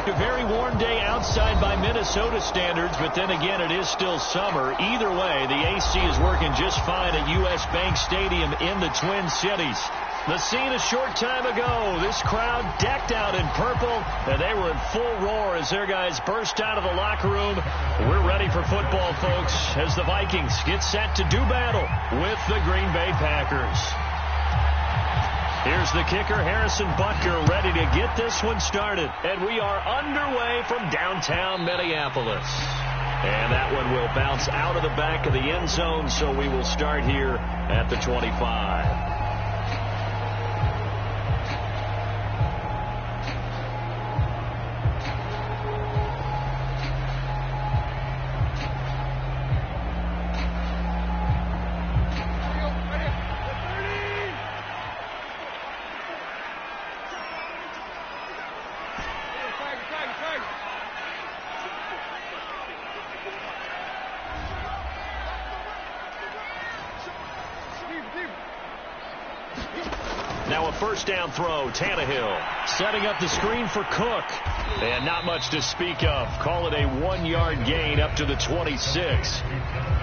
A very warm day outside by Minnesota standards, but then again, it is still summer. Either way, the AC is working just fine at U.S. Bank Stadium in the Twin Cities. The scene a short time ago, this crowd decked out in purple, and they were in full roar as their guys burst out of the locker room. We're ready for football, folks, as the Vikings get set to do battle with the Green Bay Packers. Here's the kicker, Harrison Butker, ready to get this one started. And we are underway from downtown Minneapolis. And that one will bounce out of the back of the end zone, so we will start here at the 25. Now a first down throw, Tannehill setting up the screen for Cook. And not much to speak of. Call it a 1-yard gain up to the 26.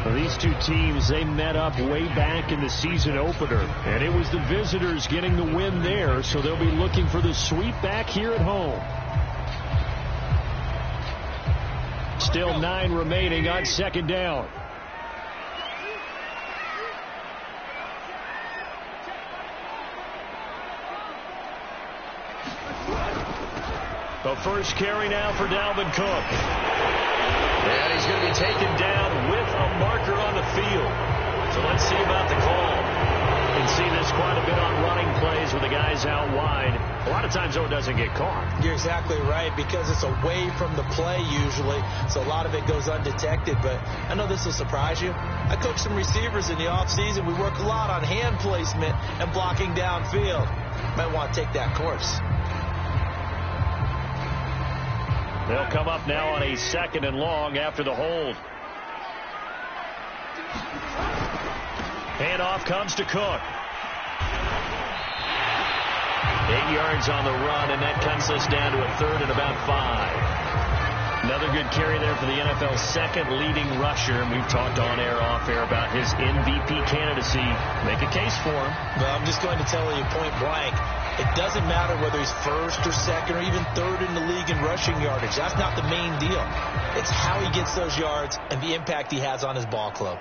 Well, these two teams, they met up way back in the season opener. And it was the visitors getting the win there, so they'll be looking for the sweep back here at home. Still 9 remaining on second down. The first carry now for Dalvin Cook. And he's going to be taken down with a marker on the field. So let's see about the call. You can see this quite a bit on running plays with the guys out wide. A lot of times, though, it doesn't get caught. You're exactly right, because it's away from the play usually, so a lot of it goes undetected. But I know this will surprise you. I coach some receivers in the offseason. We work a lot on hand placement and blocking downfield. Might want to take that course. They'll come up now on a 2nd and long after the hold. Handoff comes to Cook. 8 yards on the run, and that cuts us down to a 3rd and about 5. Another good carry there for the NFL's 2nd leading rusher, and we've talked on air, off air about his MVP candidacy. Make a case for him. Well, I'm just going to tell you point blank. It doesn't matter whether he's 1st or 2nd or even 3rd in the league in rushing yardage. That's not the main deal. It's how he gets those yards and the impact he has on his ball club.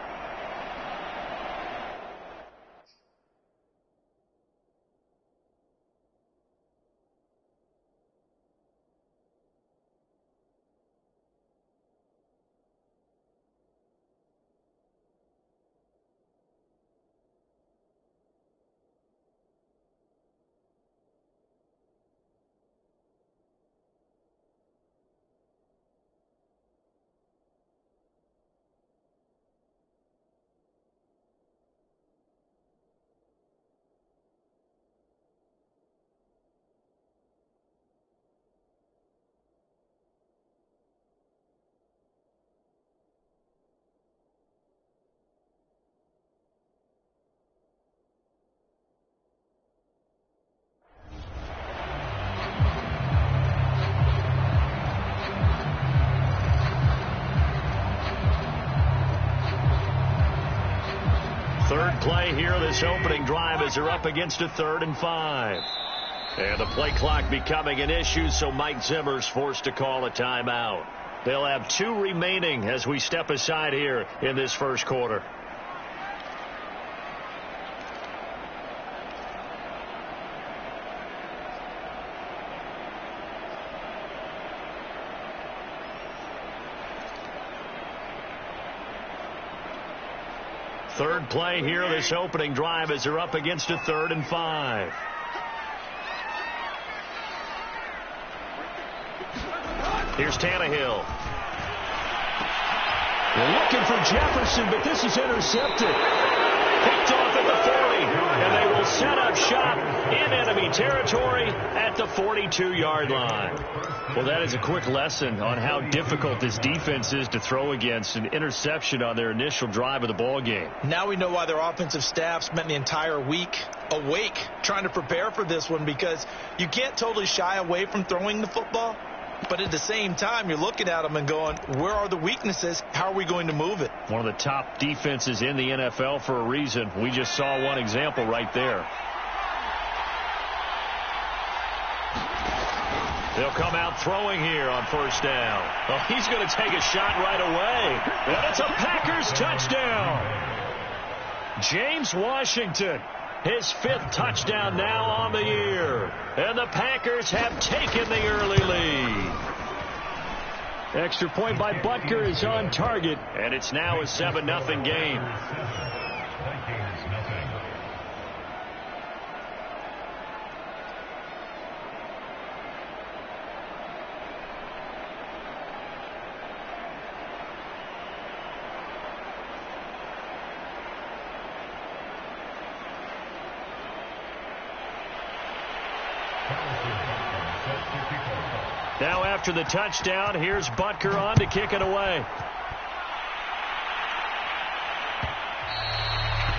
Third play here, this opening drive, as they're up against a 3rd and 5. And the play clock becoming an issue, so Mike Zimmer's forced to call a timeout. They'll have 2 remaining as we step aside here in this first quarter. Third play here, this opening drive, as they're up against a 3rd and 5. Here's Tannehill. They're looking for Jefferson, but this is intercepted. Picked off at the 40, and they will set up shop in enemy territory at the 42-yard line. Well, that is a quick lesson on how difficult this defense is to throw against. An interception on their initial drive of the ball game. Now we know why their offensive staff spent the entire week awake trying to prepare for this one, because you can't totally shy away from throwing the football, But at the same time, you're looking at them and going, where are the weaknesses? How are we going to move it? One of the top defenses in the NFL for a reason. We just saw one example right there. They'll come out throwing here on first down. Well, he's going to take a shot right away. And it's a Packers touchdown. James Washington, his 5th touchdown now on the year. And the Packers have taken the early lead. Extra point by Butker is on target. And it's now a 7-0 game. Now after the touchdown, here's Butker on to kick it away.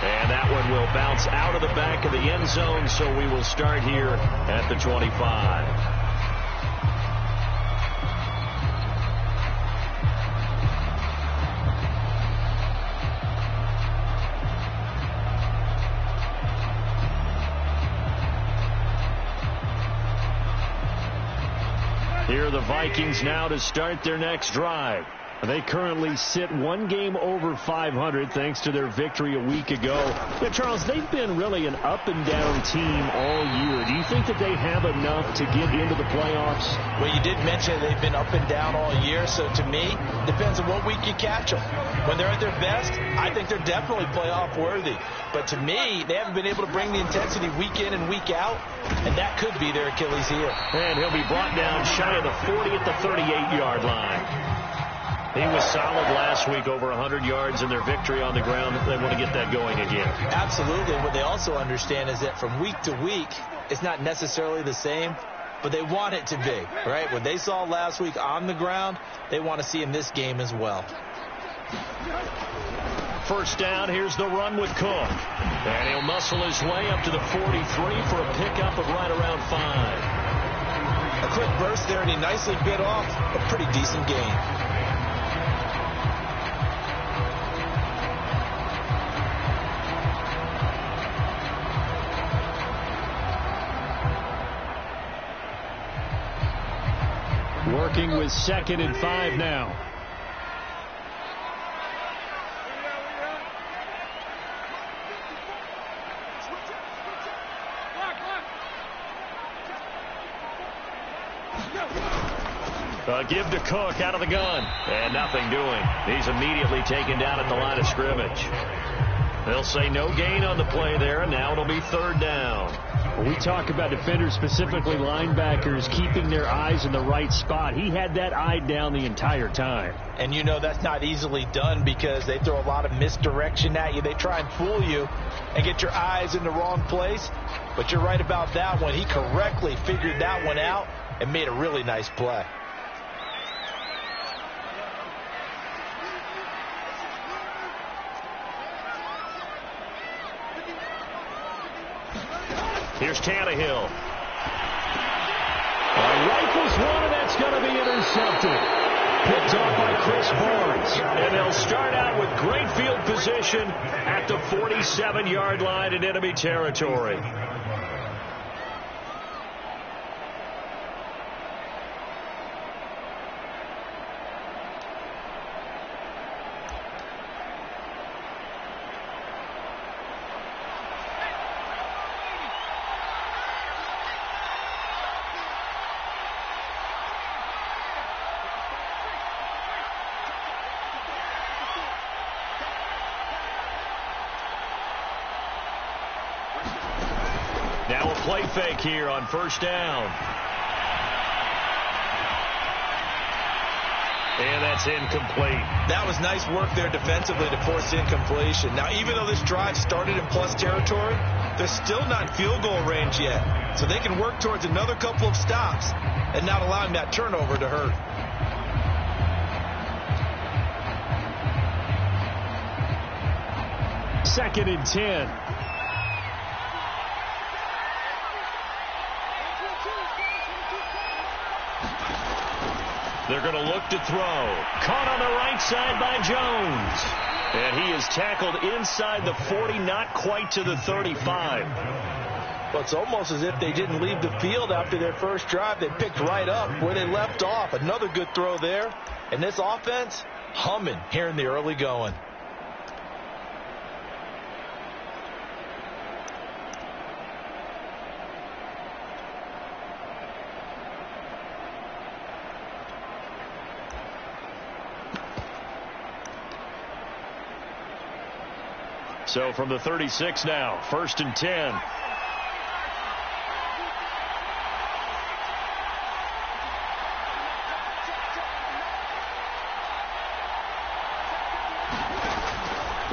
And that one will bounce out of the back of the end zone, so we will start here at the 25. Here are the Vikings now to start their next drive. They currently sit 1 game over 500 thanks to their victory a week ago. But Charles, they've been really an up-and-down team all year. Do you think that they have enough to get into the playoffs? Well, you did mention they've been up and down all year, so to me, depends on what week you catch them. When they're at their best, I think they're definitely playoff worthy. But to me, they haven't been able to bring the intensity week in and week out, and that could be their Achilles heel. And he'll be brought down shy of the 40 at the 38-yard line. He was solid last week, over 100 yards in their victory on the ground. They want to get that going again. Absolutely. What they also understand is that from week to week, it's not necessarily the same, but they want it to be, right? What they saw last week on the ground, they want to see in this game as well. First down, here's the run with Cook. And he'll muscle his way up to the 43 for a pickup of right around 5. A quick burst there, and he nicely bit off a pretty decent gain. Working with 2nd and 5 now. Give to Cook out of the gun. And nothing doing. He's immediately taken down at the line of scrimmage. They'll say no gain on the play there, and now it'll be 3rd down. When we talk about defenders, specifically linebackers, keeping their eyes in the right spot, he had that eye down the entire time. And you know that's not easily done because they throw a lot of misdirection at you. They try and fool you and get your eyes in the wrong place. But you're right about that one. He correctly figured that one out and made a really nice play. Here's Tannehill. Rifles one, and that's going to be intercepted. Picked off by Chris Barnes. And they'll start out with great field position at the 47-yard line in enemy territory. Now a play fake here on first down. And that's incomplete. That was nice work there defensively to force incompletion. Now, even though this drive started in plus territory, they're still not in field goal range yet. So they can work towards another couple of stops and not allowing that turnover to hurt. Second and 10. They're going to look to throw. Caught on the right side by Jones. And he is tackled inside the 40, not quite to the 35. Well, it's almost as if they didn't leave the field after their first drive. They picked right up where they left off. Another good throw there. And this offense, humming here in the early going. So from the 36 now, 1st and 10.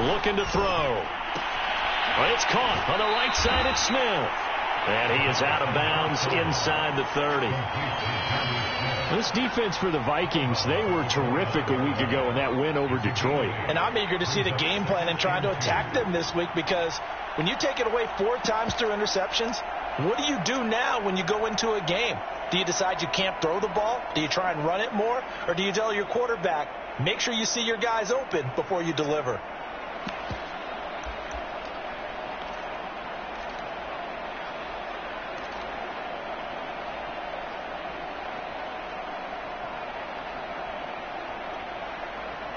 Looking to throw. Well, it's caught on the right side. It's Smith. And he is out of bounds inside the 30. This defense for the Vikings, they were terrific a week ago in that win over Detroit. And I'm eager to see the game plan and try to attack them this week, because when you take it away 4 times through interceptions, what do you do now when you go into a game? Do you decide you can't throw the ball? Do you try and run it more? Or do you tell your quarterback, make sure you see your guys open before you deliver?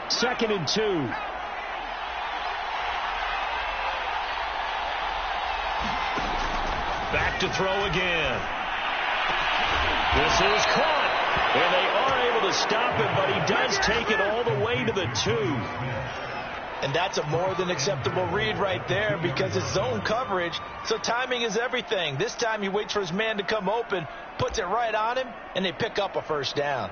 Second and 2. Back to throw again. This is caught. And they are able to stop it, but he does take it all the way to the 2. And that's a more than acceptable read right there, because it's zone coverage, so timing is everything. This time he waits for his man to come open, puts it right on him, and they pick up a first down.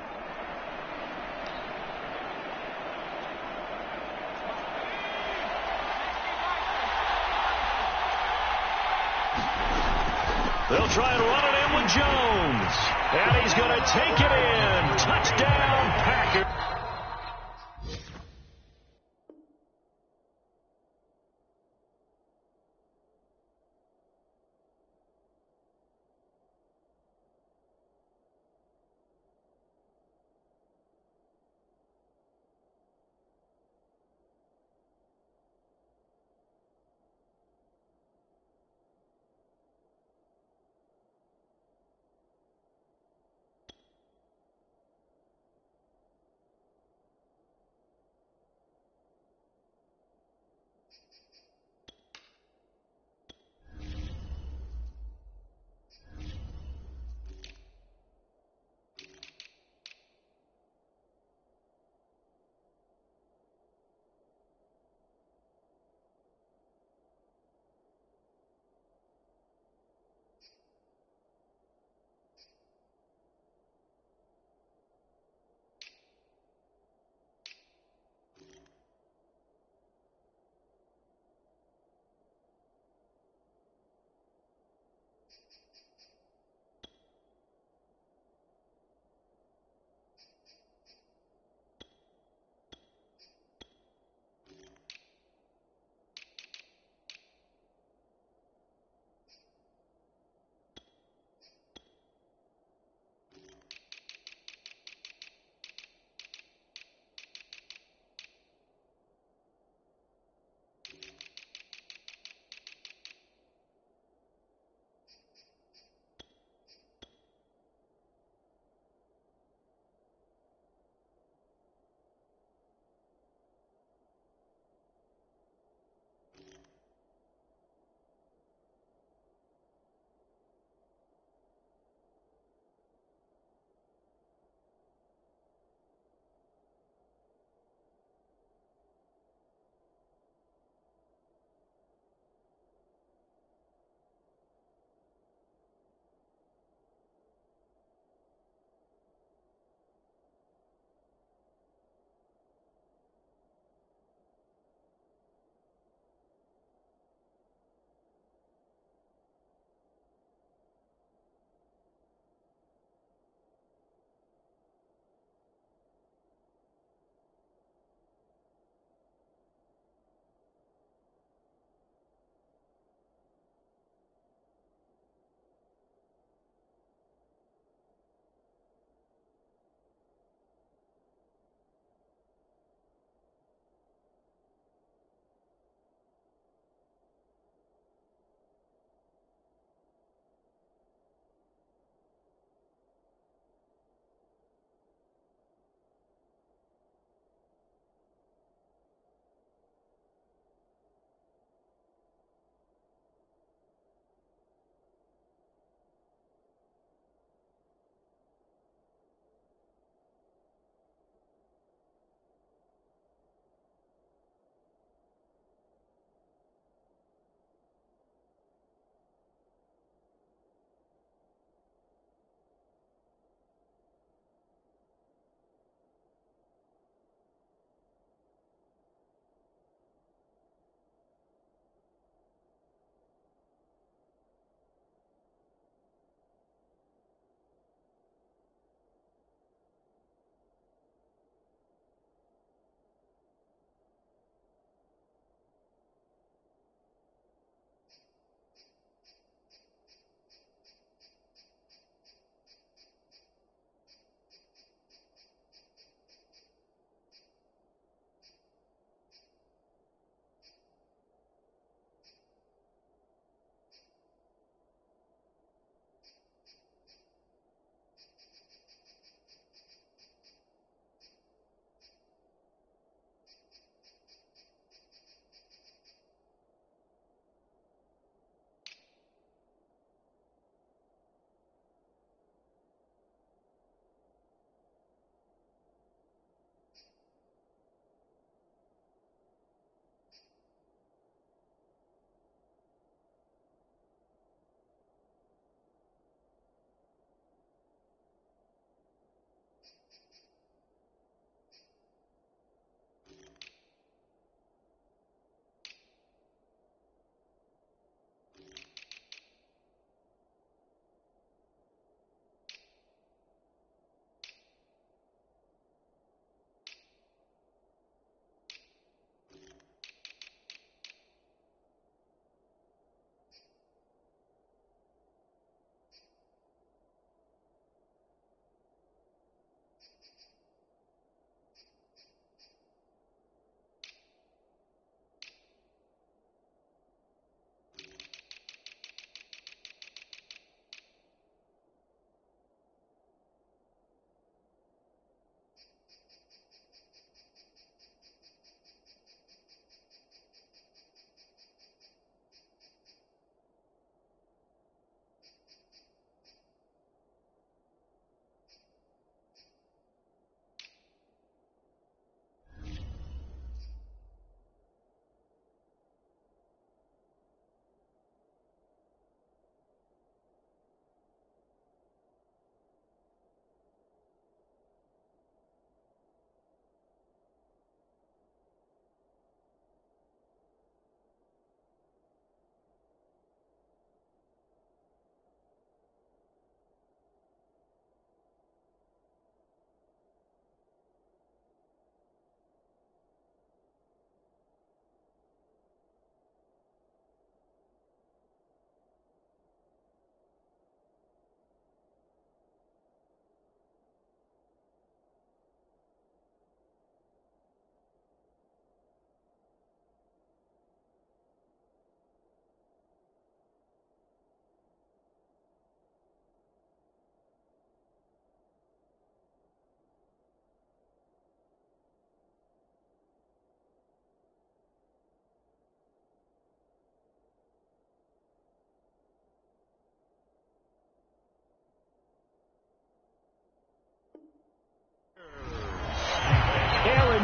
They'll try and run it in with Jones. And he's going to take it in. Touchdown, Packers.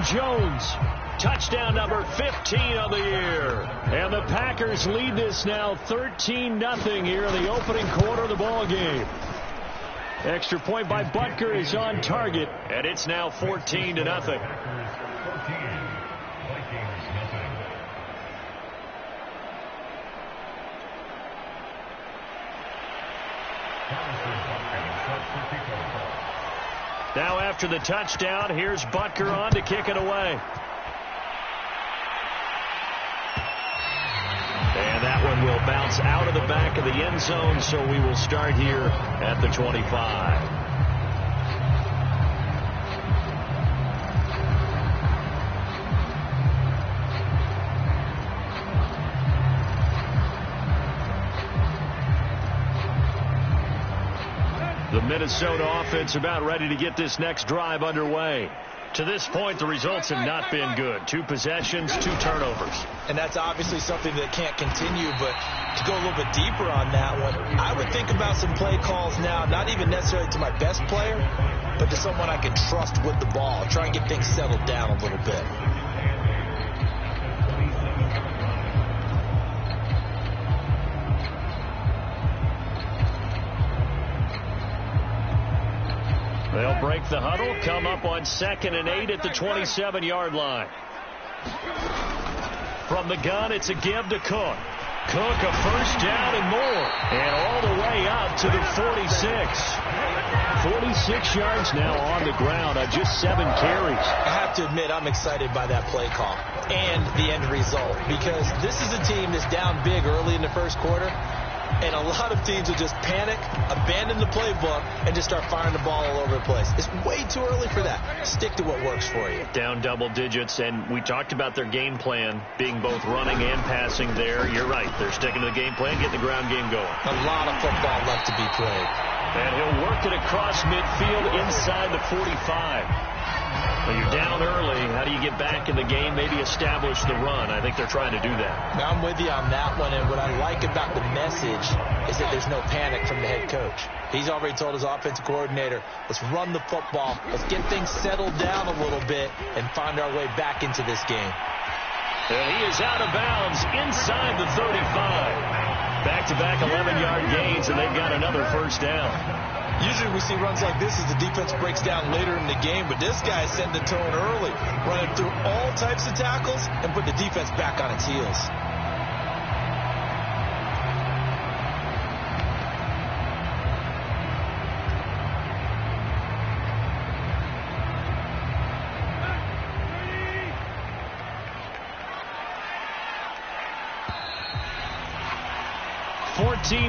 Jones. Touchdown number 15 of the year. And the Packers lead this now 13-0 here in the opening quarter of the ball game. Extra point by Butker is on target, and it's now 14-0. Now after the touchdown, here's Butker on to kick it away. And that one will bounce out of the back of the end zone, so we will start here at the 25. The Minnesota offense about ready to get this next drive underway. To this point, the results have not been good. 2 possessions, 2 turnovers. And that's obviously something that can't continue, but to go a little bit deeper on that one, I would think about some play calls now, not even necessarily to my best player, but to someone I can trust with the ball. Try and get things settled down a little bit. They'll break the huddle, come up on 2nd and 8 at the 27-yard line. From the gun, it's a give to Cook. Cook, a first down and more. And all the way up to the 46. 46 yards now on the ground on just 7 carries. I have to admit, I'm excited by that play call and the end result, because this is a team that's down big early in the first quarter. And a lot of teams will just panic, abandon the playbook, and just start firing the ball all over the place. It's way too early for that. Stick to what works for you. Down double digits, and we talked about their game plan being both running and passing there. You're right. They're sticking to the game plan, getting the ground game going. A lot of football left to be played. And he'll work it across midfield inside the 45. When you're down early, how do you get back in the game, maybe establish the run? I think they're trying to do that. Now, I'm with you on that one, and what I like about the message is that there's no panic from the head coach. He's already told his offensive coordinator, let's run the football, let's get things settled down a little bit, and find our way back into this game. And he is out of bounds inside the 35. Back-to-back 11-yard gains, and they've got another first down. Usually we see runs like this as the defense breaks down later in the game, but this guy is setting the tone early, running through all types of tackles and put the defense back on its heels.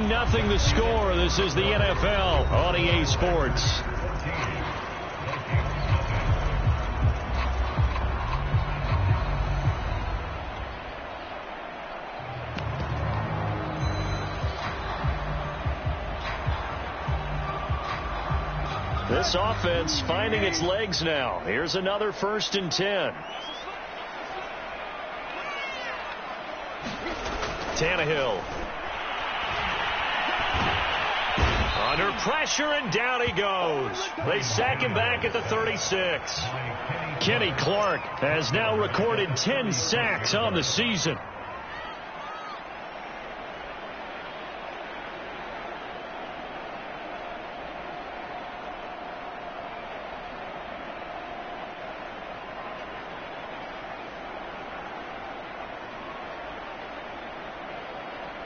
Nothing the score. This is the NFL on EA Sports. This offense finding its legs now. Here's another 1st and 10. Tannehill. Under pressure, and down he goes. They sack him back at the 36. Kenny Clark has now recorded 10 sacks on the season.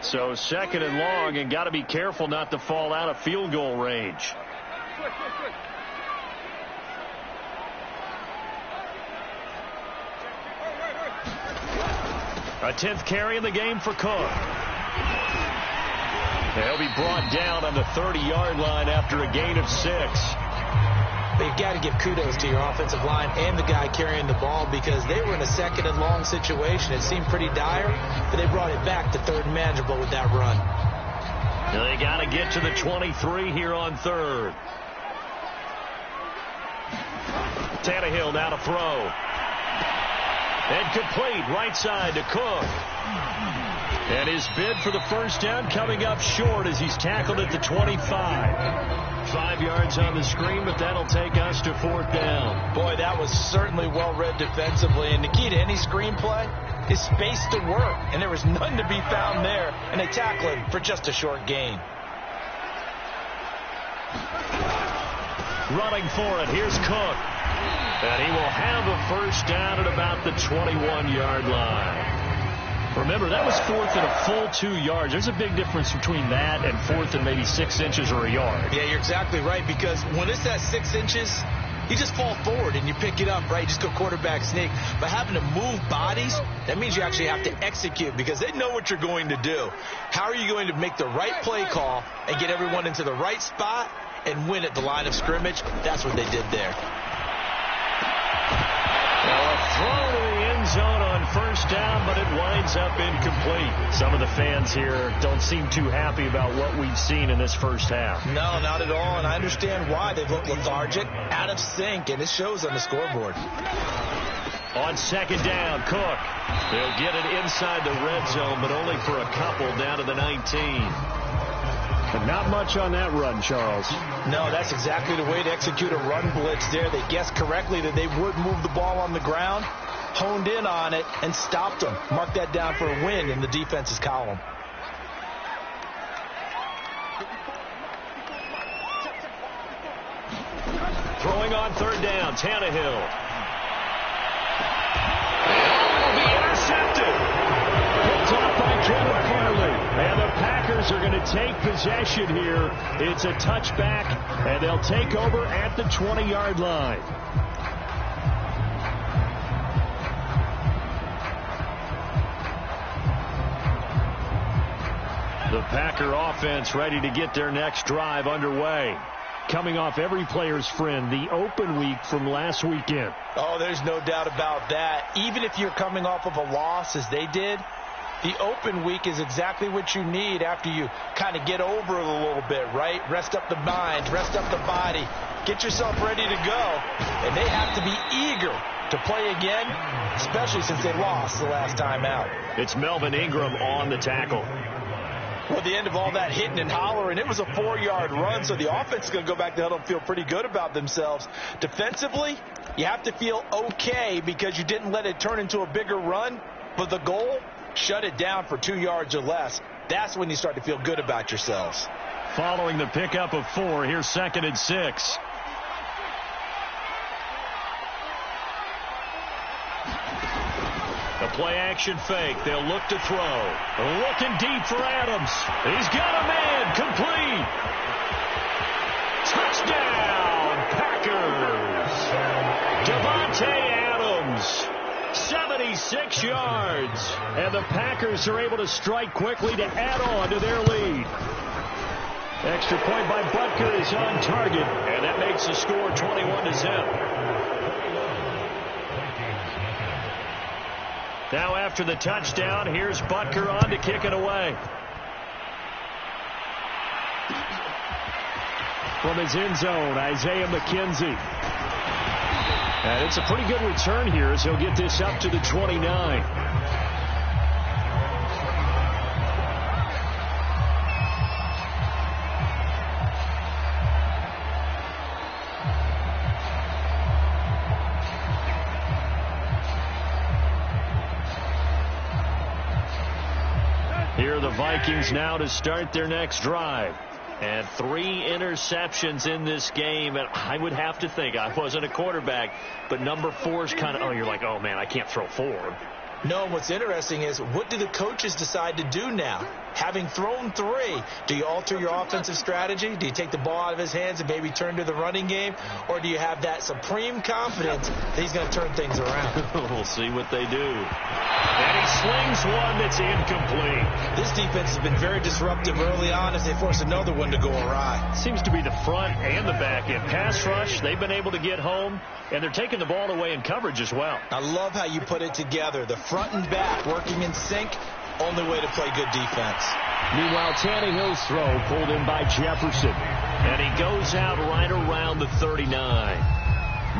So 2nd and long, and got to be careful not to fall out of field goal range. A 10th carry in the game for Cook. He'll be brought down on the 30-yard line after a gain of 6. But you've got to give kudos to your offensive line and the guy carrying the ball, because they were in a 2nd and long situation. It seemed pretty dire, but they brought it back to 3rd and manageable with that run. Now they got to get to the 23 here on 3rd. Tannehill now to throw. And complete right side to Cook. And his bid for the first down coming up short as he's tackled at the 25. 5 yards on the screen, but that'll take us to 4th down. Boy, that was certainly well-read defensively. And the key to any screenplay is space to work. And there was none to be found there. And they tackle him for just a short gain. Running for it, here's Cook. And he will have a first down at about the 21-yard line. Remember, that was 4th and a full 2 yards. There's a big difference between that and 4th and maybe 6 inches or a yard. Yeah, you're exactly right, because when it's at 6 inches, you just fall forward and you pick it up, right? You just go quarterback sneak. But having to move bodies, that means you actually have to execute because they know what you're going to do. How are you going to make the right play call and get everyone into the right spot and win at the line of scrimmage? That's what they did there. Now a throw to the end zone on first down, but it winds up incomplete. Some of the fans here don't seem too happy about what we've seen in this first half. No, not at all, and I understand why. They've looked lethargic, out of sync, and it shows on the scoreboard. On second down, Cook. They'll get it inside the red zone, but only for a couple down to the 19. But not much on that run, Charles. No, that's exactly the way to execute a run blitz there. They guessed correctly that they would move the ball on the ground, honed in on it, and stopped them. Mark that down for a win in the defense's column. Throwing on third down, Tannehill. Will be intercepted. Picked off by Kevin Farley. And the Packers are going to take possession here. It's a touchback, and they'll take over at the 20-yard line. The Packer offense ready to get their next drive underway. Coming off every player's friend, the open week from last weekend. Oh, there's no doubt about that. Even if you're coming off of a loss as they did, the open week is exactly what you need after you kind of get over it a little bit, right? Rest up the mind, rest up the body, get yourself ready to go. And they have to be eager to play again, especially since they lost the last time out. It's Melvin Ingram on the tackle. Well, the end of all that hitting and hollering, it was a 4-yard run, so the offense is going to go back to huddle and feel pretty good about themselves. Defensively, you have to feel okay because you didn't let it turn into a bigger run, but the goal, shut it down for 2 yards or less. That's when you start to feel good about yourselves. Following the pickup of 4, here's 2nd and 6. A play-action fake. They'll look to throw. Looking deep for Adams. He's got a man. Complete. Touchdown, Packers. Devontae Adams. 76 yards. And the Packers are able to strike quickly to add on to their lead. Extra point by Butker is on target. And that makes the score 21-0. Now after the touchdown, here's Butker on to kick it away. From his end zone, Isaiah McKenzie. And it's a pretty good return here as he'll get this up to the 29. Here are the Vikings now to start their next drive. And 3 interceptions in this game. And I would have to think, I wasn't a quarterback, but number 4 is kind of, oh, you're like, oh, man, I can't throw 4. No, what's interesting is what do the coaches decide to do now? Having thrown 3, do you alter your offensive strategy? Do you take the ball out of his hands and maybe turn to the running game? Or do you have that supreme confidence that he's going to turn things around? We'll see what they do. And he slings one that's incomplete. This defense has been very disruptive early on as they force another one to go awry. Seems to be the front and the back end. Pass rush, they've been able to get home, and they're taking the ball away in coverage as well. I love how you put it together. The front and back working in sync, only way to play good defense. Meanwhile, Tannehill's throw pulled in by Jefferson. And he goes out right around the 39.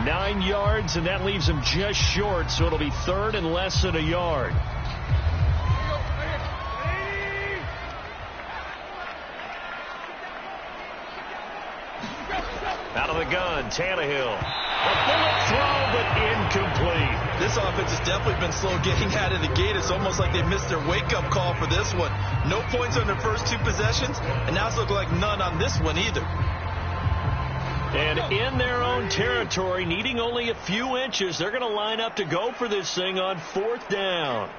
9 yards, and that leaves him just short, so it'll be 3rd and less than a yard. Out of the gun, Tannehill. A bullet throw, but incomplete. This offense has definitely been slow getting out of the gate. It's almost like they missed their wake-up call for this one. No points on their first 2 possessions, and now it's looking like none on this one either. And in their own territory, needing only a few inches, they're going to line up to go for this thing on 4th down.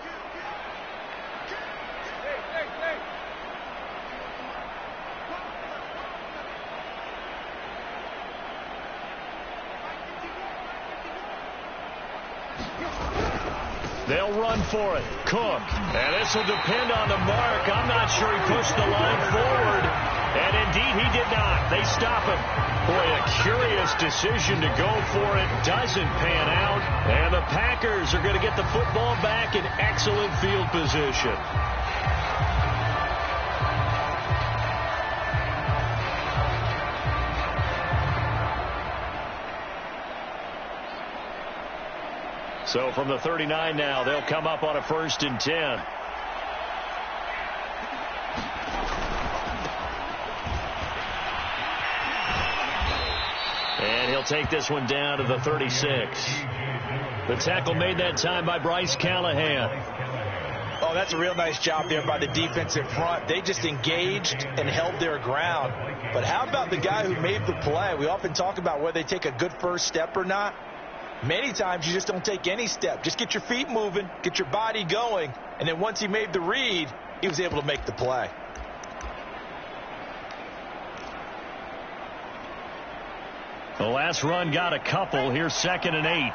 They'll run for it. Cook. And this will depend on the mark. I'm not sure he pushed the line forward. And indeed, he did not. They stop him. Boy, a curious decision to go for it. Doesn't pan out. And the Packers are going to get the football back in excellent field position. So from the 39 now, they'll come up on a 1st and 10. And he'll take this one down to the 36. The tackle made that time by Bryce Callahan. Oh, that's a real nice job there by the defense in front. They just engaged and held their ground. But how about the guy who made the play? We often talk about whether they take a good first step or not. Many times you just don't take any step. Just get your feet moving, get your body going, and then once he made the read, he was able to make the play. The last run got a couple. Here's 2nd and 8.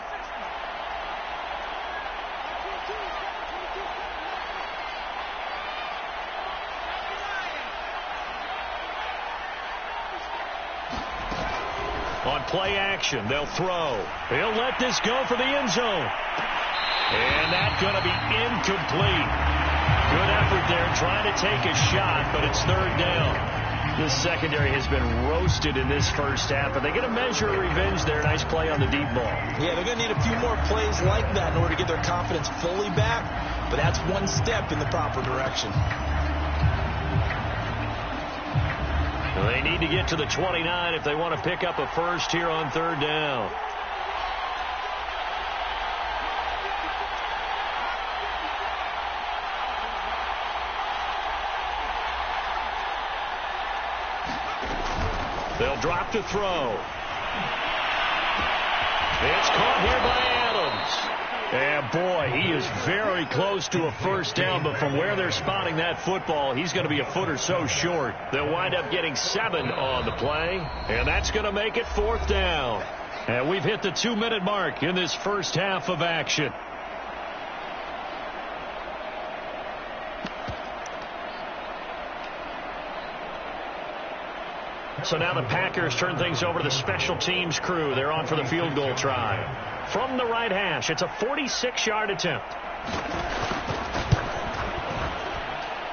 On play action, they'll throw. He'll let this go for the end zone. And that's going to be incomplete. Good effort there trying to take a shot, but it's 3rd down. This secondary has been roasted in this first half, but they get a measure of revenge there. Nice play on the deep ball. Yeah, they're going to need a few more plays like that in order to get their confidence fully back, but that's one step in the proper direction. They need to get to the 29 if they want to pick up a first here on 3rd down. They'll drop to throw. It's caught here by Adams. And boy, he is very close to a first down, but from where they're spotting that football, he's going to be a foot or so short. They'll wind up getting 7 on the play, and that's going to make it 4th down. And we've hit the 2-minute mark in this first half of action. So now the Packers turn things over to the special teams crew. They're on for the field goal try. From the right hash, it's a 46-yard attempt.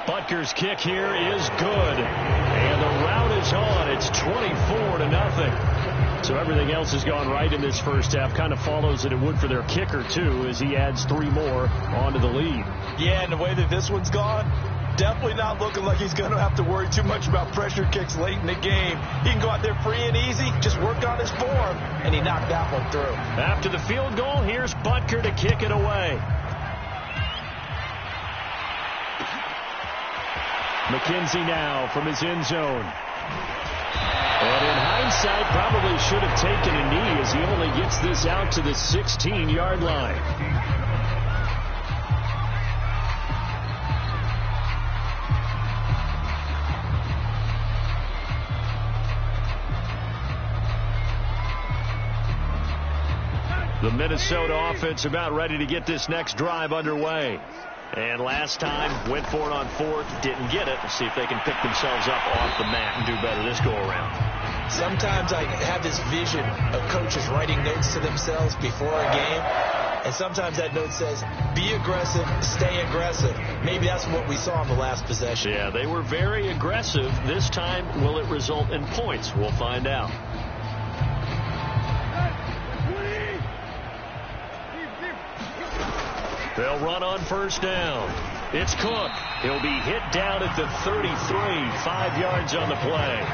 Butker's kick here is good. And the route is on. It's 24-0. So everything else has gone right in this first half. Kind of follows that it would for their kicker, too, as he adds 3 more onto the lead. Yeah, and the way that this one's gone, definitely not looking like he's going to have to worry too much about pressure kicks late in the game. He can go out there free and easy, just work on his form, and he knocked that one through. After the field goal, here's Butker to kick it away. McKenzie now from his end zone. And in hindsight, probably should have taken a knee as he only gets this out to the 16-yard line. The Minnesota offense about ready to get this next drive underway. And last time, went for it on 4th, didn't get it. Let's see if they can pick themselves up off the mat and do better this go-around. Sometimes I have this vision of coaches writing notes to themselves before a game, and sometimes that note says, be aggressive, stay aggressive. Maybe that's what we saw in the last possession. Yeah, they were very aggressive. This time, will it result in points? We'll find out. They'll run on first down. It's Cook. He'll be hit down at the 33, 5 yards on the play.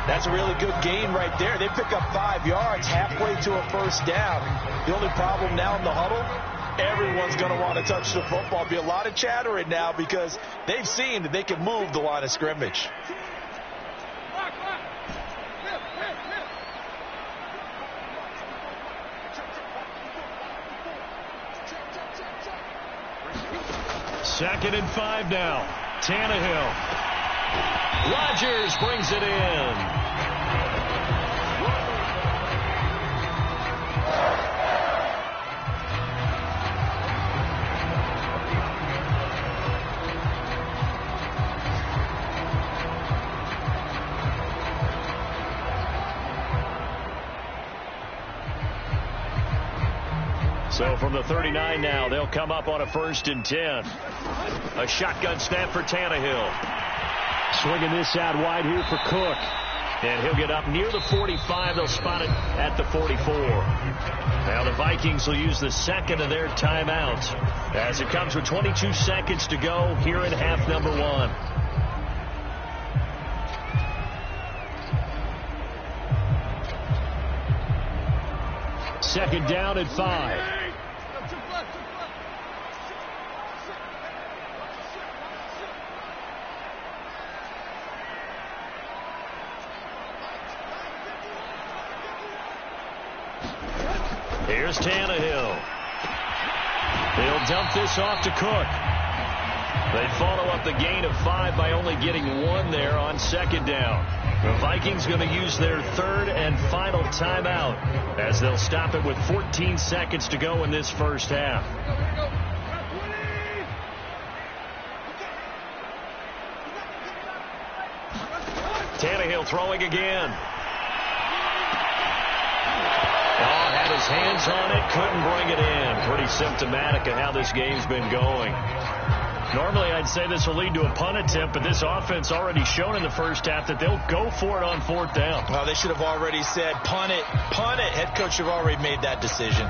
That's a really good gain right there. They pick up 5 yards halfway to a first down. The only problem now in the huddle, everyone's going to want to touch the football. Be a lot of chattering now because they've seen that they can move the line of scrimmage. Second and 5 now. Tannehill. Rodgers brings it in. So from the 39 now, they'll come up on a 1st and 10. A shotgun snap for Tannehill. Swinging this out wide here for Cook. And he'll get up near the 45. They'll spot it at the 44. Now the Vikings will use the second of their timeouts as it comes with 22 seconds to go here in half number 1. Second down at 5. Here's Tannehill. They'll dump this off to Cook. They follow up the gain of 5 by only getting 1 there on second down. The Vikings going to use their third and final timeout as they'll stop it with 14 seconds to go in this first half. Tannehill throwing again. Had his hands on it, couldn't bring it in. Pretty symptomatic of how this game's been going. Normally, I'd say this will lead to a punt attempt, but this offense already shown in the first half that they'll go for it on 4th down. Well, they should have already said, punt it, punt it. Head coach should have already made that decision.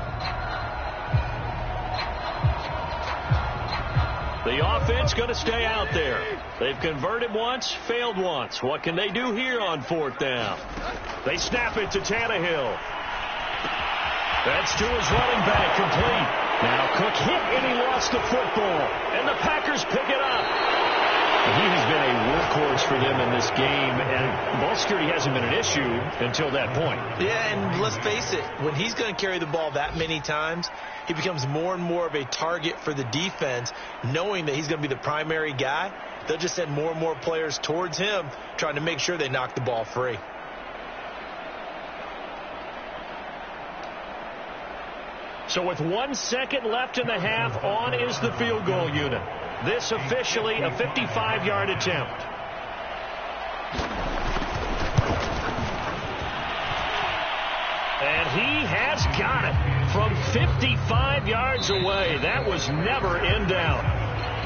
The offense going to stay out there. They've converted once, failed once. What can they do here on 4th down? They snap it to Tannehill. That's to his running back, complete. Now Cook hit and he lost the football. And the Packers pick it up. He has been a workhorse for them in this game, and ball security hasn't been an issue until that point. Yeah, and let's face it, when he's going to carry the ball that many times, he becomes more and more of a target for the defense, knowing that he's going to be the primary guy. They'll just send more and more players towards him, trying to make sure they knock the ball free. So with 1 second left in the half, on is the field goal unit. This officially a 55-yard attempt. And he has got it from 55 yards away. That was never in doubt.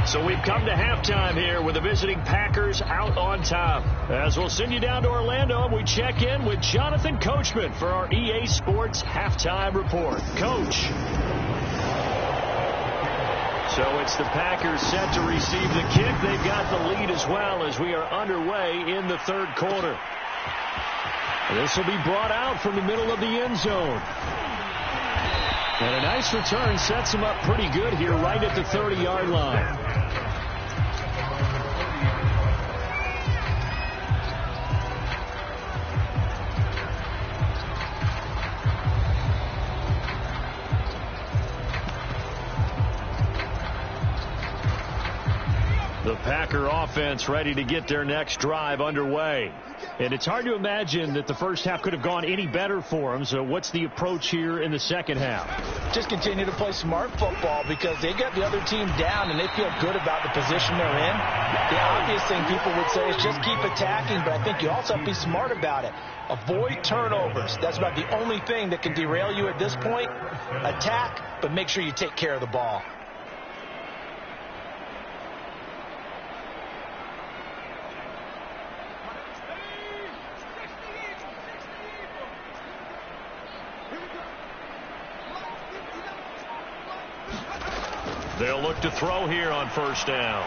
So we've come to halftime here with the visiting Packers out on top. As we'll send you down to Orlando, and we check in with Jonathan Coachman for our EA Sports Halftime Report. Coach. So it's the Packers set to receive the kick. They've got the lead as well as we are underway in the 3rd quarter. This will be brought out from the middle of the end zone. And a nice return sets him up pretty good here right at the 30-yard line. The Packer offense ready to get their next drive underway. And it's hard to imagine that the first half could have gone any better for them. So what's the approach here in the second half? Just continue to play smart football because they got the other team down and they feel good about the position they're in. The obvious thing people would say is just keep attacking, but I think you also have to be smart about it. Avoid turnovers. That's about the only thing that can derail you at this point. Attack, but make sure you take care of the ball. They'll look to throw here on 1st down.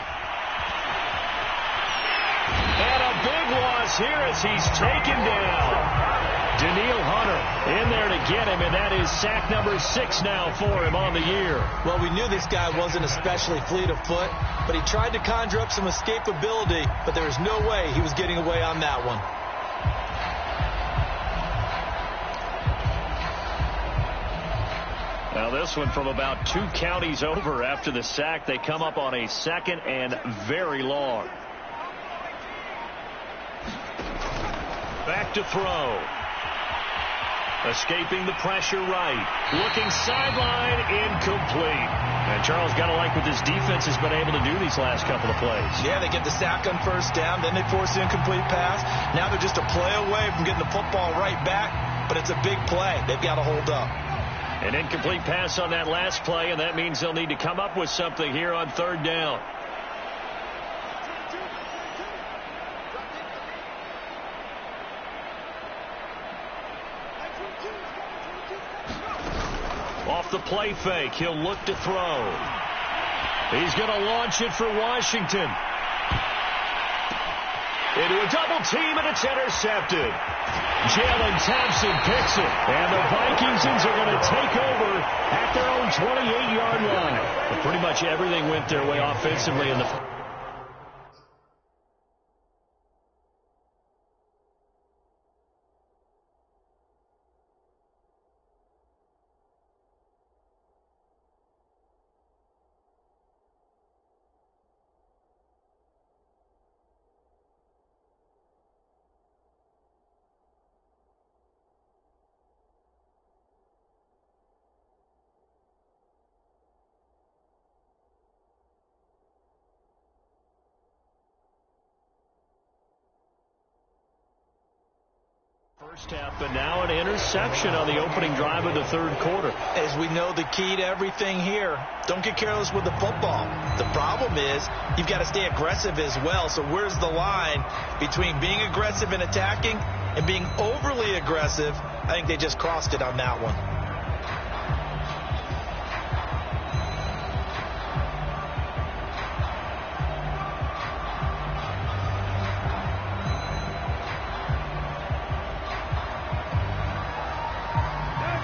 And a big loss is here as he's taken down. Daniil Hunter in there to get him, and that is sack number 6 now for him on the year. Well, we knew this guy wasn't especially fleet of foot, but he tried to conjure up some escapability, but there was no way he was getting away on that one. Now this one from about 2 counties over after the sack. They come up on a 2nd and very long. Back to throw. Escaping the pressure right. Looking sideline, incomplete. And Charles, got to like what this defense has been able to do these last couple of plays. Yeah, they get the sack on first down, then they force the incomplete pass. Now they're just a play away from getting the football right back, but it's a big play. They've got to hold up. An incomplete pass on that last play, and that means they'll need to come up with something here on 3rd down. Off the play fake, he'll look to throw. He's going to launch it for Washington. Into a double team, and it's intercepted. Jalen Thompson picks it, and the Vikings are going to take over at their own 28-yard line. But pretty much everything went their way offensively in the first half, but now an interception on the opening drive of the 3rd quarter. As we know, the key to everything here, don't get careless with the football. The problem is you've got to stay aggressive as well. So where's the line between being aggressive and attacking and being overly aggressive? I think they just crossed it on that one.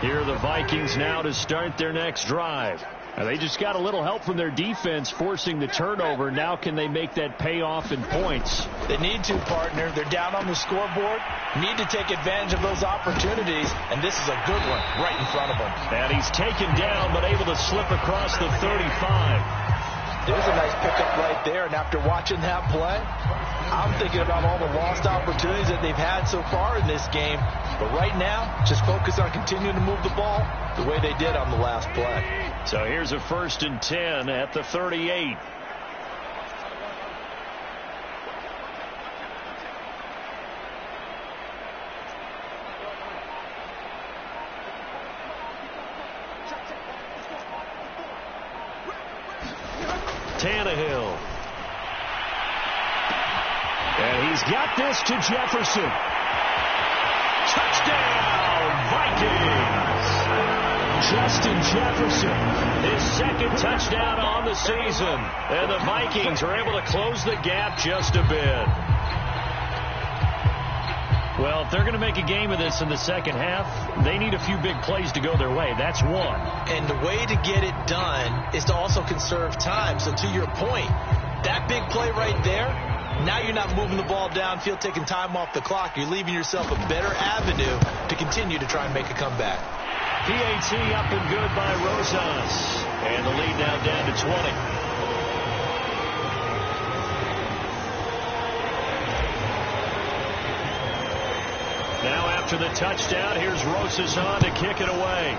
Here are the Vikings now to start their next drive. Now they just got a little help from their defense forcing the turnover. Now can they make that pay off in points? They need to, partner. They're down on the scoreboard. Need to take advantage of those opportunities, and this is a good one right in front of them. And he's taken down but able to slip across the 35. There's a nice pickup right there, and after watching that play, I'm thinking about all the lost opportunities that they've had so far in this game. But right now, just focus on continuing to move the ball the way they did on the last play. So here's a 1st and 10 at the 38. Tannehill. And he's got this to Jefferson. Touchdown, Vikings! Justin Jefferson, his 2nd touchdown on the season. And the Vikings are able to close the gap just a bit. Well, if they're going to make a game of this in the 2nd half, they need a few big plays to go their way. That's one. And the way to get it done is to also conserve time. So to your point, that big play right there, now you're not moving the ball downfield, taking time off the clock. You're leaving yourself a better avenue to continue to try and make a comeback. PAT up and good by Rosas. And the lead now down to 20. Now after the touchdown, here's Rosas on to kick it away.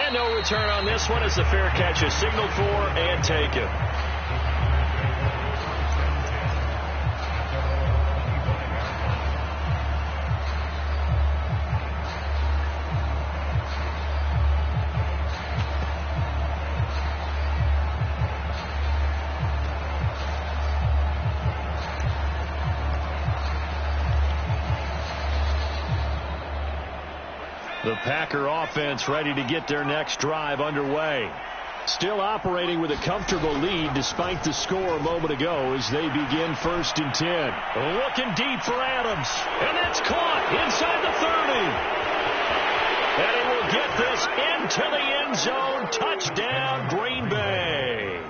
And no return on this one as the fair catch is signaled for and taken. The Packer offense ready to get their next drive underway. Still operating with a comfortable lead despite the score a moment ago as they begin 1st and 10. Looking deep for Adams. And that's caught inside the 30. And he will get this into the end zone. Touchdown, Green Bay.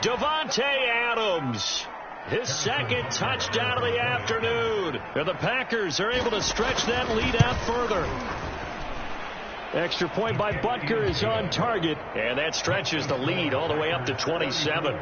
Davante Adams. His 2nd touchdown of the afternoon. And the Packers are able to stretch that lead out further. Extra point by Butker is on target. And that stretches the lead all the way up to 27.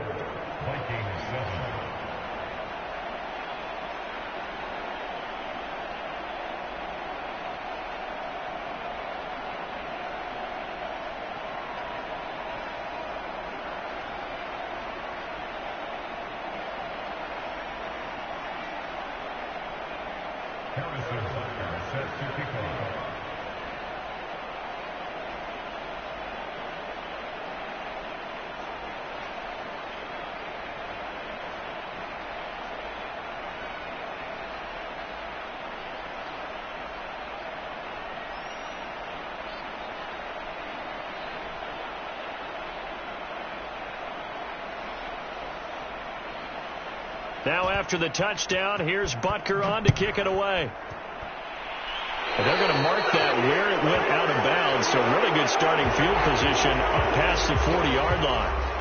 Now after the touchdown, here's Butker on to kick it away. And they're going to mark that where it went out of bounds, so really good starting field position up past the 40-yard line.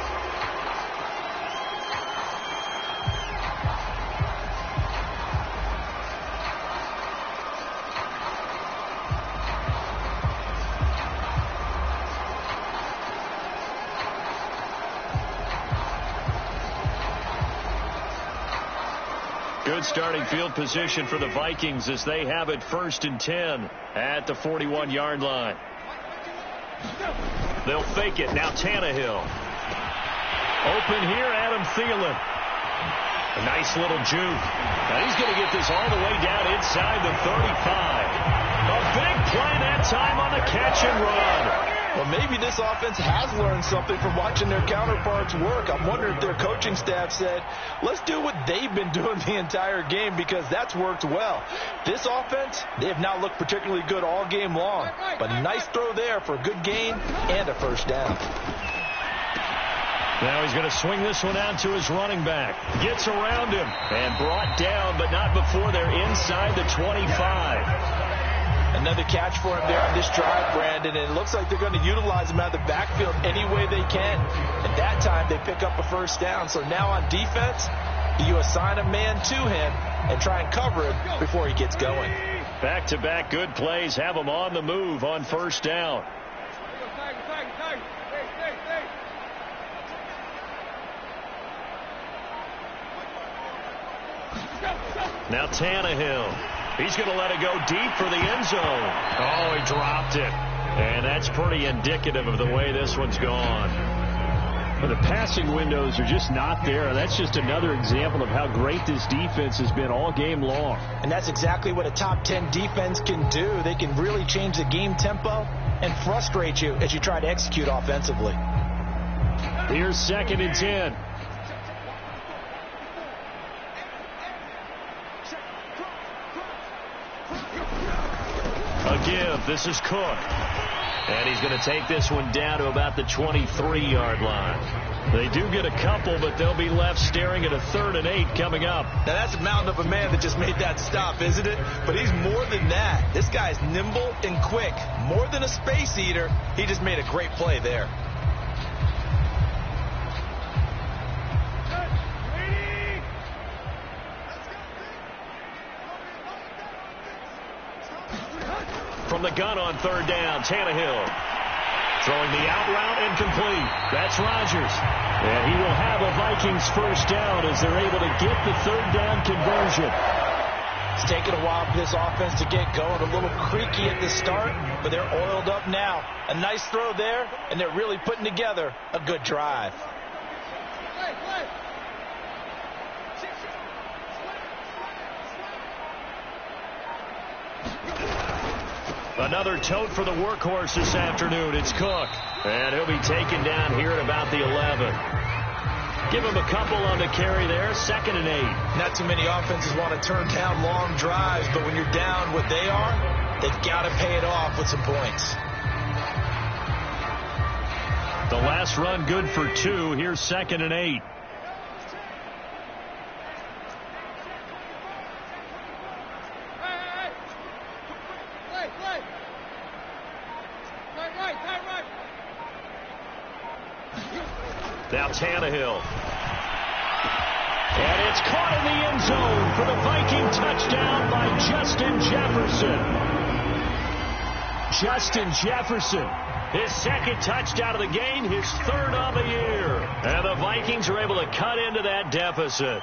Good starting field position for the Vikings as they have it 1st and 10 at the 41-yard line. They'll fake it. Now Tannehill. Open here, Adam Thielen. A nice little juke. Now he's going to get this all the way down inside the 35. A big play that time on the catch and run. Well, maybe this offense has learned something from watching their counterparts work. I'm wondering if their coaching staff said, let's do what they've been doing the entire game, because that's worked well. This offense, they have not looked particularly good all game long. But nice throw there for a good gain and a 1st down. Now he's going to swing this one out to his running back. Gets around him and brought down, but not before they're inside the 25. Another catch for him there on this drive, Brandon, and it looks like they're going to utilize him out of the backfield any way they can. And that time they pick up a 1st down. So now on defense, you assign a man to him and try and cover him before he gets going. Back-to-back good plays have him on the move on 1st down. Now Tannehill. He's going to let it go deep for the end zone. Oh, he dropped it. And that's pretty indicative of the way this one's gone. But the passing windows are just not there. That's just another example of how great this defense has been all game long. And that's exactly what a top 10 defense can do. They can really change the game tempo and frustrate you as you try to execute offensively. Here's 2nd and 10. A give. This is Cook. And he's going to take this one down to about the 23-yard line. They do get a couple, but they'll be left staring at a 3rd and 8 coming up. Now that's a mountain of a man that just made that stop, isn't it? But he's more than that. This guy's nimble and quick. More than a space eater. He just made a great play there. From the gun on 3rd down, Tannehill. Throwing the out route incomplete. That's Rodgers. And he will have a Vikings 1st down as they're able to get the 3rd down conversion. It's taken a while for this offense to get going. A little creaky at the start, but they're oiled up now. A nice throw there, and they're really putting together a good drive. Another tote for the workhorse this afternoon. It's Cook. And he'll be taken down here at about the 11. Give him a couple on the carry there. 2nd and 8. Not too many offenses want to turn down long drives, but when you're down what they are, they've got to pay it off with some points. The last run good for 2. Here's 2nd and 8. Now Tannehill. And it's caught in the end zone for the Viking touchdown by Justin Jefferson. Justin Jefferson, his 2nd touchdown of the game, his 3rd of the year. And the Vikings are able to cut into that deficit.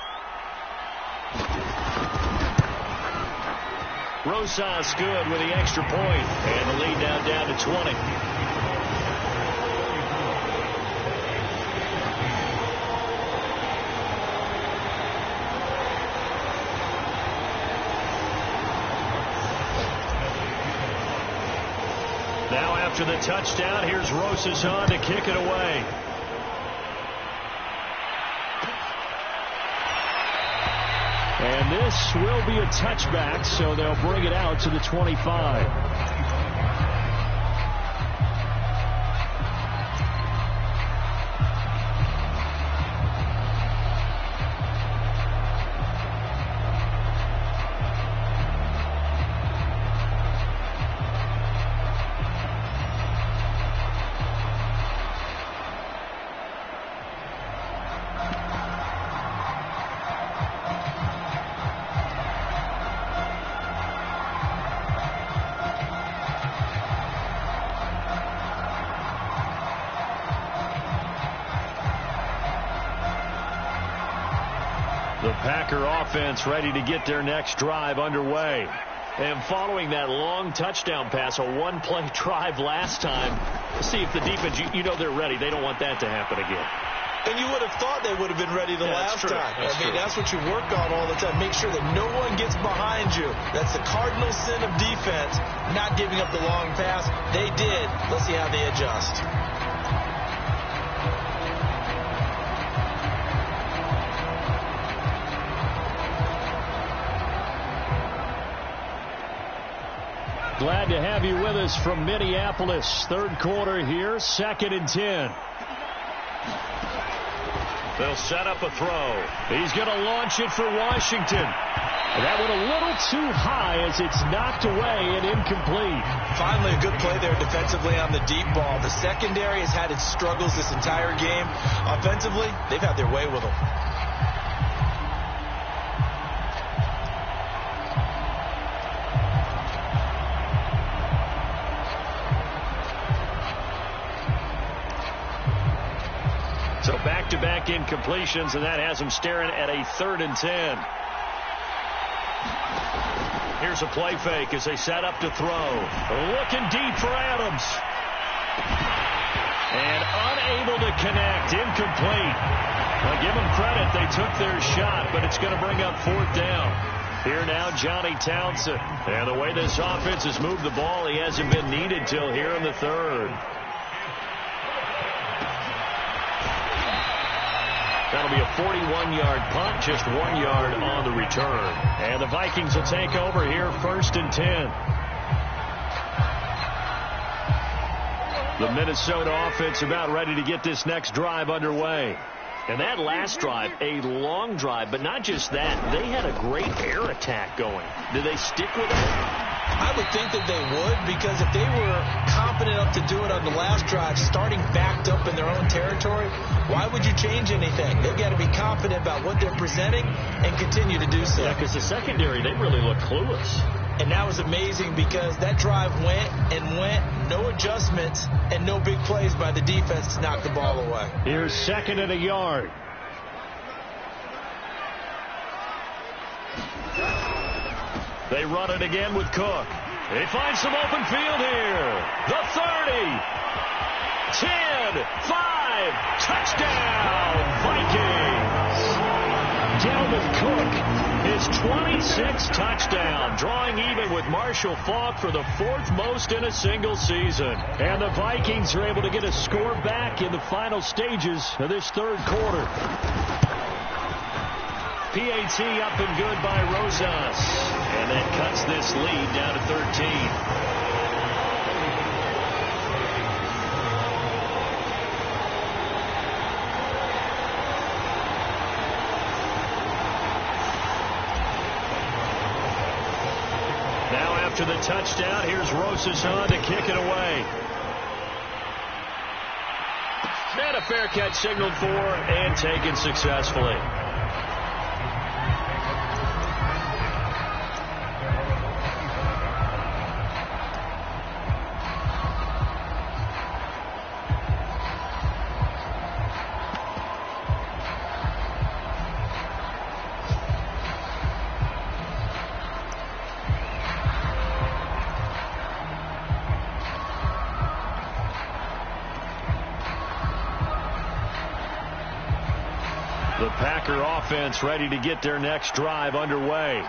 Rosas good with the extra point. And the lead now down to 20. Now after the touchdown, here's Rosas on to kick it away. And this will be a touchback, so they'll bring it out to the 25. The Packer offense ready to get their next drive underway. And following that long touchdown pass, a one-play drive last time, see if the defense, you know they're ready. They don't want that to happen again. And you would have thought they would have been ready the last time. That's what you work on all the time. Make sure that no one gets behind you. That's the cardinal sin of defense, not giving up the long pass. They did. Let's see how they adjust. Glad to have you with us from Minneapolis. 3rd quarter here, 2nd and 10. They'll set up a throw. He's going to launch it for Washington. That went a little too high as it's knocked away and incomplete. Finally, a good play there defensively on the deep ball. The secondary has had its struggles this entire game. Offensively, they've had their way with them. So back-to-back incompletions, and that has him staring at a 3rd and 10. Here's a play fake as they set up to throw. Looking deep for Adams. And unable to connect. Incomplete. I'll give them credit. They took their shot, but it's going to bring up 4th down. Here now, Johnny Townsend. And the way this offense has moved the ball, he hasn't been needed till here in the 3rd. That'll be a 41-yard punt, just 1 yard on the return. And the Vikings will take over here, 1st and 10. The Minnesota offense about ready to get this next drive underway. And that last drive, a long drive, but not just that. They had a great air attack going. Did they stick with it? I would think that they would, because if they were confident enough to do it on the last drive, starting backed up in their own territory, why would you change anything? They've got to be confident about what they're presenting and continue to do so. Yeah, because the secondary, they really look clueless. And that was amazing because that drive went and went, no adjustments, and no big plays by the defense to knock the ball away. Here's 2nd and a yard. They run it again with Cook. They find some open field here. The 30, 10, 5, touchdown, Vikings. Dalvin Cook, his 26th touchdown, drawing even with Marshall Faulk for the 4th most in a single season. And the Vikings are able to get a score back in the final stages of this 3rd quarter. PAT up and good by Rosas. And that cuts this lead down to 13. After the touchdown, here's Rosas on to kick it away. And a fair catch signaled for and taken successfully. The Packer offense ready to get their next drive underway.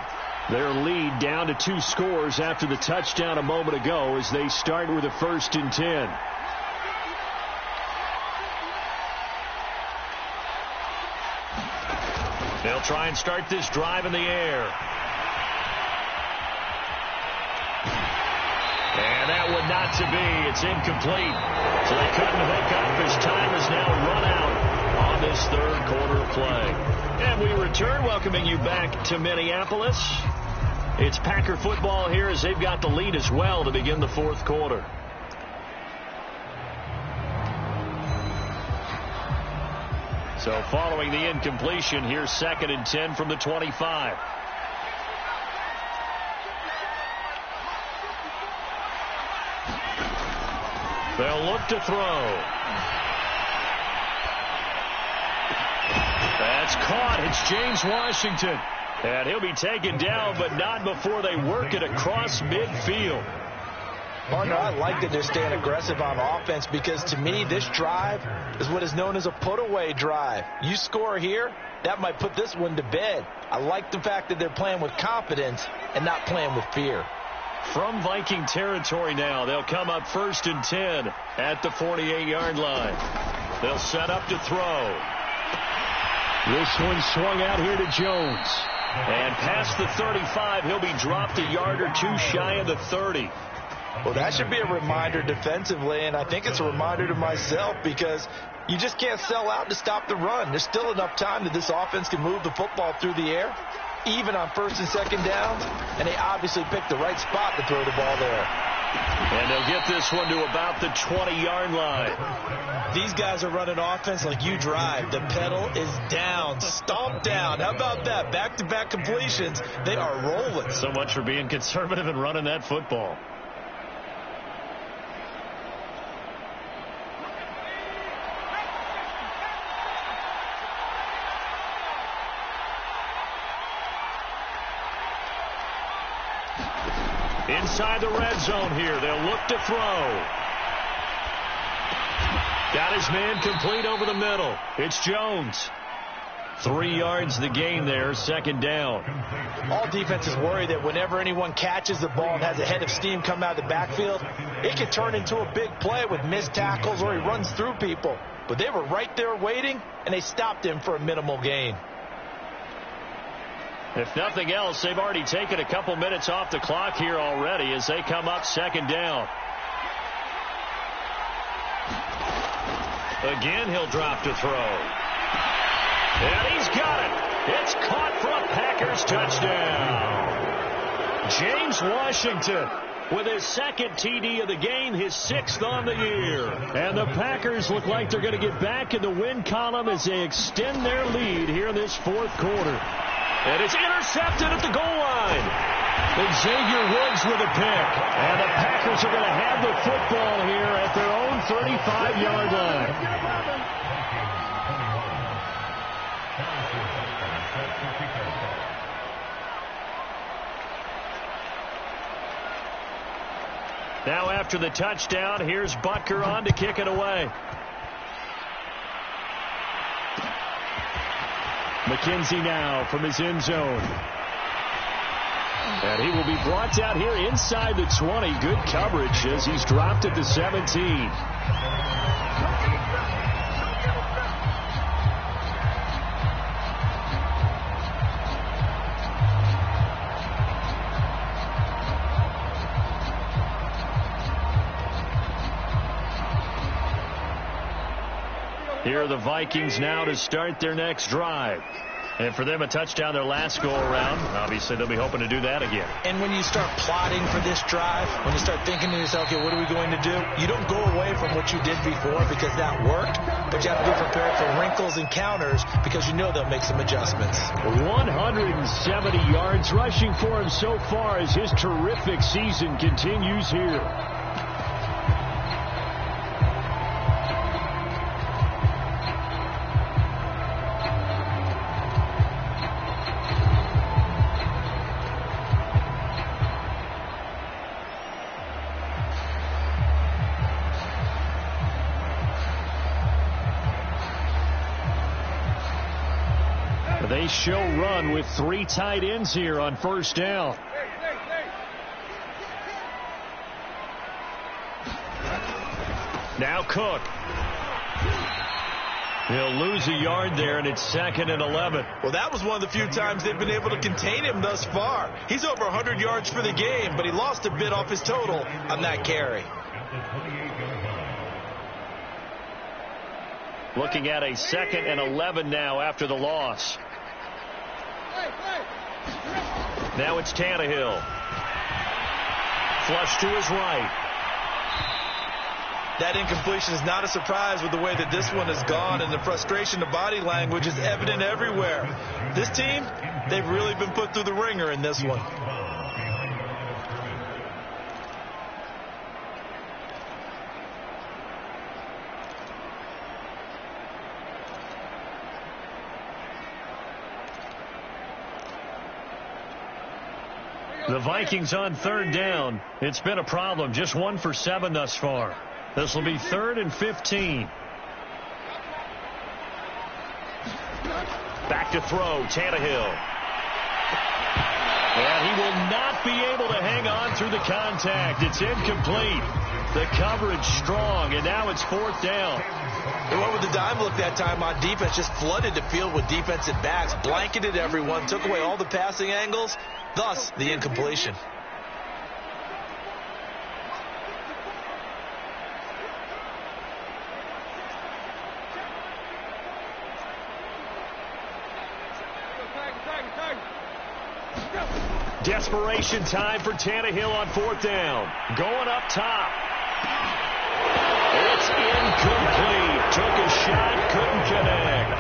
Their lead down to 2 scores after the touchdown a moment ago as they start with a 1st and 10. They'll try and start this drive in the air. And that would not to be. It's incomplete. So they couldn't hook up as time is now run out on this 3rd quarter of play. And we return, welcoming you back to Minneapolis. It's Packer football here as they've got the lead as well to begin the 4th quarter. So following the incompletion, here's 2nd and 10 from the 25. They'll look to throw. That's caught. It's James Washington. And he'll be taken down, but not before they work it across midfield. Partner, I like that they're staying aggressive on offense because, to me, this drive is what is known as a put-away drive. You score here, that might put this one to bed. I like the fact that they're playing with confidence and not playing with fear. From Viking territory now, they'll come up 1st and 10 at the 48-yard line. They'll set up to throw. This one swung out here to Jones. And past the 35, he'll be dropped a yard or 2 shy of the 30. Well, that should be a reminder defensively, and I think it's a reminder to myself because you just can't sell out to stop the run. There's still enough time that this offense can move the football through the air, even on 1st and 2nd downs, and they obviously picked the right spot to throw the ball there. And they'll get this one to about the 20-yard line. These guys are running offense like you drive. The pedal is down, stomped down. How about that? Back-to-back completions. They are rolling. So much for being conservative and running that football. Inside the red zone here. They'll look to throw. Got his man complete over the middle. It's Jones. 3 yards the gain there, 2nd down. All defenses worry that whenever anyone catches the ball and has a head of steam come out of the backfield, it can turn into a big play with missed tackles or he runs through people. But they were right there waiting, and they stopped him for a minimal gain. If nothing else, they've already taken a couple minutes off the clock here already as they come up 2nd down. Again, he'll drop to throw. And he's got it. It's caught for a Packers touchdown. James Washington with his 2nd TD of the game, his 6th on the year. And the Packers look like they're going to get back in the win column as they extend their lead here in this 4th quarter. And it's intercepted at the goal line. Xavier Woods with a pick. And the Packers are going to have the football here at their own 35-yard line. Now after the touchdown, here's Butker on to kick it away. McKenzie now from his end zone. And he will be brought down here inside the 20. Good coverage as he's dropped at the 17. Here are the Vikings now to start their next drive. And for them, a touchdown their last go-around. Obviously, they'll be hoping to do that again. And when you start plotting for this drive, when you start thinking to yourself, okay, what are we going to do? You don't go away from what you did before because that worked, but you have to be prepared for wrinkles and counters because you know they'll make some adjustments. 170 yards rushing for him so far as his terrific season continues here. They show run with 3 tight ends here on first down. Now Cook. He'll lose a yard there, and it's 2nd and 11. Well, that was one of the few times they've been able to contain him thus far. He's over 100 yards for the game, but he lost a bit off his total on that carry. Looking at a 2nd and 11 now after the loss. Now it's Tannehill. Flush to his right. That incompletion is not a surprise with the way that this one has gone, and the frustration, the body language is evident everywhere. This team, they've really been put through the ringer in this one. The Vikings on 3rd down. It's been a problem. Just 1 for 7 thus far. This will be 3rd and 15. Back to throw. Tannehill. And he will not be able to hang on through the contact. It's incomplete. The coverage strong, and now it's 4th down. They went with the dime look that time on defense. Just flooded the field with defensive backs. Blanketed everyone. Took away all the passing angles. Thus, the incompletion. Desperation time for Tannehill on 4th down. Going up top. It's incomplete. Took a shot, couldn't connect.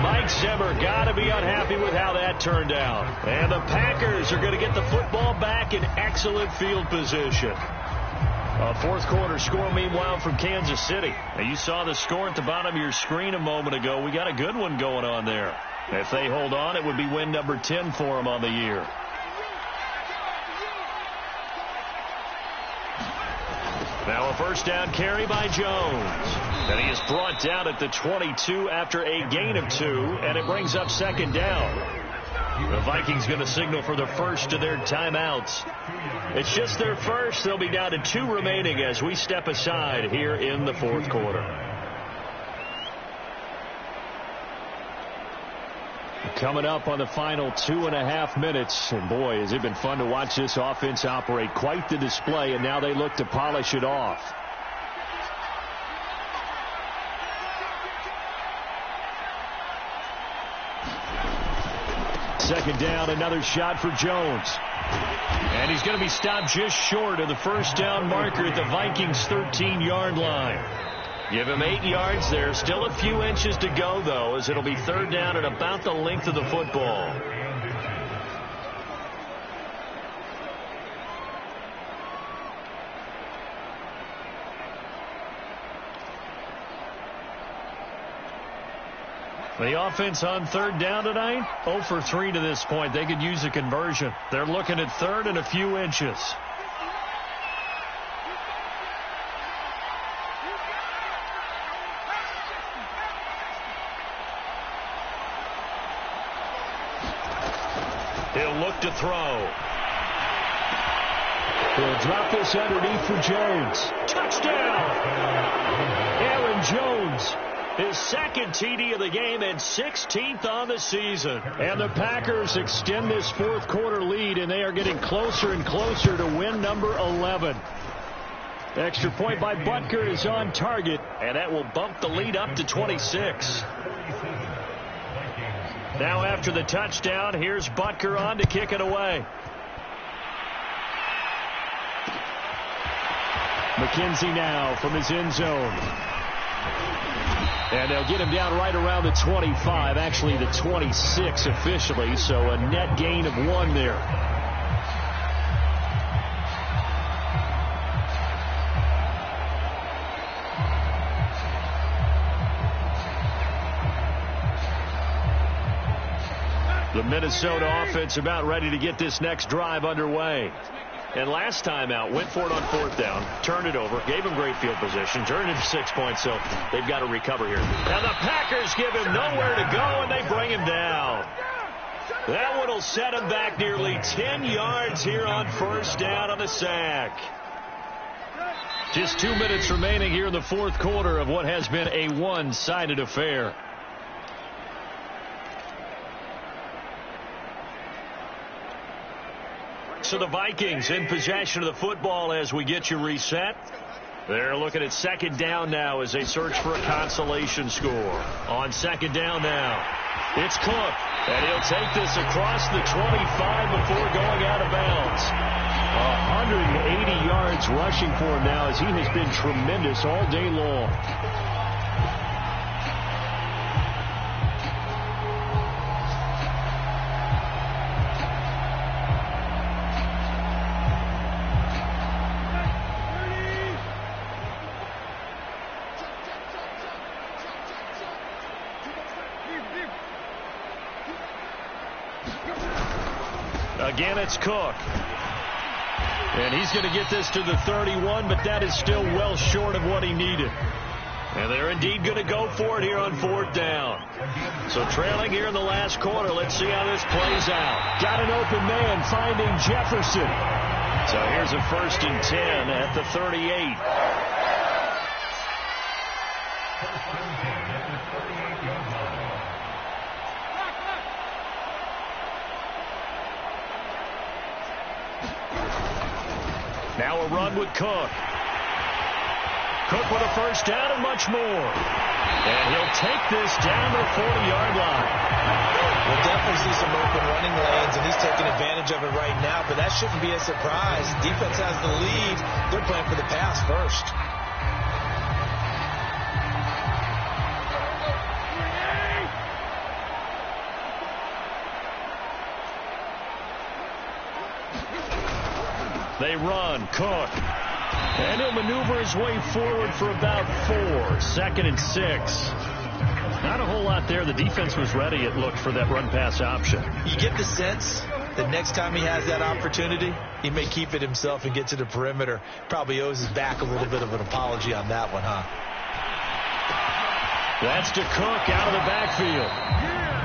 Mike Zimmer got to be unhappy with how that turned out. And the Packers are going to get the football back in excellent field position. A 4th quarter score, meanwhile, from Kansas City. Now, you saw the score at the bottom of your screen a moment ago. We got a good one going on there. If they hold on, it would be win number 10 for them on the year. Now a 1st down carry by Jones. And he is brought down at the 22 after a gain of 2, and it brings up 2nd down. The Vikings going to signal for the first of their timeouts. It's just their first. They'll be down to 2 remaining as we step aside here in the 4th quarter. Coming up on the final 2.5 minutes. And boy, has it been fun to watch this offense operate. Quite the display, and now they look to polish it off. Second down, another shot for Jones. And he's going to be stopped just short of the 1st down marker at the Vikings' 13-yard line. Give him 8 yards there. Still a few inches to go, though, as it'll be 3rd down at about the length of the football. The offense on 3rd down tonight, 0 for 3 to this point. They could use a conversion. They're looking at 3rd and a few inches. He'll look to throw. He'll drop this underneath for Jones. Touchdown! Aaron Jones. His 2nd TD of the game and 16th on the season. And the Packers extend this 4th quarter lead, and they are getting closer and closer to win number 11. Extra point by Butker is on target. And that will bump the lead up to 26. Now after the touchdown, here's Butker on to kick it away. McKenzie now from his end zone. And they'll get him down right around the 25, actually the 26 officially, so a net gain of 1 there. The Minnesota offense about ready to get this next drive underway. And last time out, went for it on 4th down, turned it over, gave him great field position, turned it to 6 points, so they've got to recover here. And the Packers give him nowhere to go, and they bring him down. That one will set him back nearly 10 yards here on 1st down on the sack. Just 2 minutes remaining here in the 4th quarter of what has been a one-sided affair. So the Vikings in possession of the football as we get you reset. They're looking at 2nd down now as they search for a consolation score. On 2nd down now, it's Cook. And he'll take this across the 25 before going out of bounds. 180 yards rushing for him now as he has been tremendous all day long. Again, it's Cook. And he's going to get this to the 31, but that is still well short of what he needed. And they're indeed going to go for it here on 4th down. So trailing here in the last quarter, let's see how this plays out. Got an open man finding Jefferson. So here's a 1st and 10 at the 38. Now a run with Cook. Cook with a 1st down and much more. And he'll take this down to the 40-yard line. We'll definitely see some open running lanes, and he's taking advantage of it right now, but that shouldn't be a surprise. Defense has the lead. They're playing for the pass first. They run, Cook. And he'll maneuver his way forward for about 4. 2nd and 6. Not a whole lot there. The defense was ready, it looked, for that run-pass option. You get the sense that next time he has that opportunity, he may keep it himself and get to the perimeter. Probably owes his back a little bit of an apology on that one, huh? That's to Cook out of the backfield.